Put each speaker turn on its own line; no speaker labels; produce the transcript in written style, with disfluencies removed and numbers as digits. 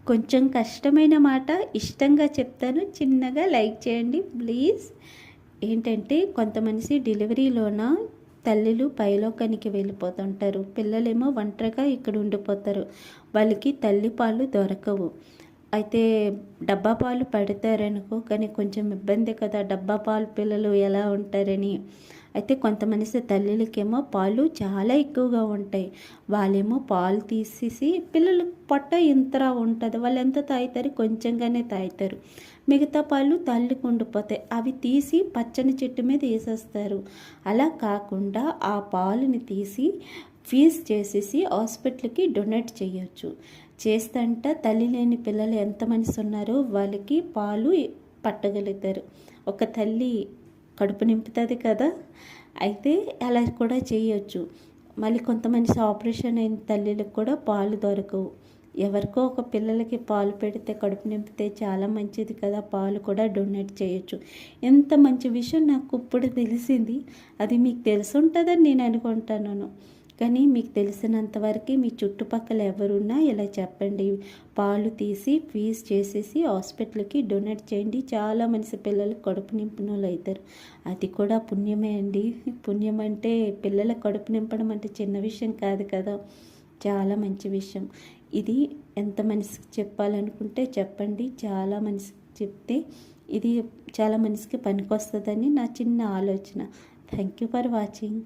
కొంచెం కష్టమైన మాట ఇష్టంగా చెప్తాను, చిన్నగా లైక్ చేయండి ప్లీజ్. ఏంటంటే కొంతమంది డెలివరీలోన తల్లులు పైలోకానికి వెళ్ళిపోతుంటారు, పిల్లలేమో ఒంటరిగా ఇక్కడ ఉండిపోతారు, వాళ్ళకి తల్లి పాలు దొరకవు. అయితే డబ్బా పాలు పెడతారనుకో, కానీ కొంచెం ఇబ్బంది కదా డబ్బా పాలు పిల్లలు ఎలా ఉంటారని. అయితే కొంతమంది తల్లులకేమో పాలు చాలా ఎక్కువగా ఉంటాయి, వాళ్ళేమో పాలు తీసేసి పిల్లలు పొట్ట ఇంతరా ఉంటుంది, వాళ్ళు ఎంత తాగుతారు, కొంచెంగానే తాగుతారు, మిగతా పాలు తల్లికి ఉండిపోతాయి, అవి తీసి పచ్చని చెట్టు మీద వేసేస్తారు. అలా కాకుండా ఆ పాలుని తీసి ఫీజ్ చేసేసి హాస్పిటల్కి డొనేట్ చేయొచ్చు. చేస్తంట తల్లి లేని పిల్లలు ఎంతమంది ఉన్నారో వాళ్ళకి పాలు పట్టగలుగుతారు. ఒక తల్లి కడుపు నింపుతుంది కదా, అయితే అలా కూడా చేయొచ్చు. మళ్ళీ కొంతమంది ఆపరేషన్ అయిన తల్లిలకు కూడా పాలు దొరకవు, ఎవరికో ఒక పిల్లలకి పాలు పెడితే కడుపు నింపితే చాలా మంచిది కదా, పాలు కూడా డొనేట్ చేయొచ్చు. ఎంత మంచి విషయం నాకు ఇప్పుడు తెలిసింది. అది మీకు తెలుసుంటుందని నేను అనుకుంటున్నాను, కానీ మీకు తెలిసినంతవరకు మీ చుట్టుపక్కల ఎవరున్నా ఇలా చెప్పండి, పాలు తీసి ఫీజ్ చేసేసి హాస్పిటల్కి డొనేట్ చేయండి, చాలా మంచి పిల్లలు కడుపు నింపిన వాళ్ళు అవుతారు. అది కూడా పుణ్యమే అండి. పుణ్యం అంటే పిల్లల కడుపు నింపడం అంటే చిన్న విషయం కాదు కదా, చాలా మంచి విషయం ఇది. ఎంత మనిషికి చెప్పాలనుకుంటే చెప్పండి, చాలా మనిషికి చెప్తే ఇది చాలా మనిషికి పనికొస్తుందని నా చిన్న ఆలోచన. Thank you for watching.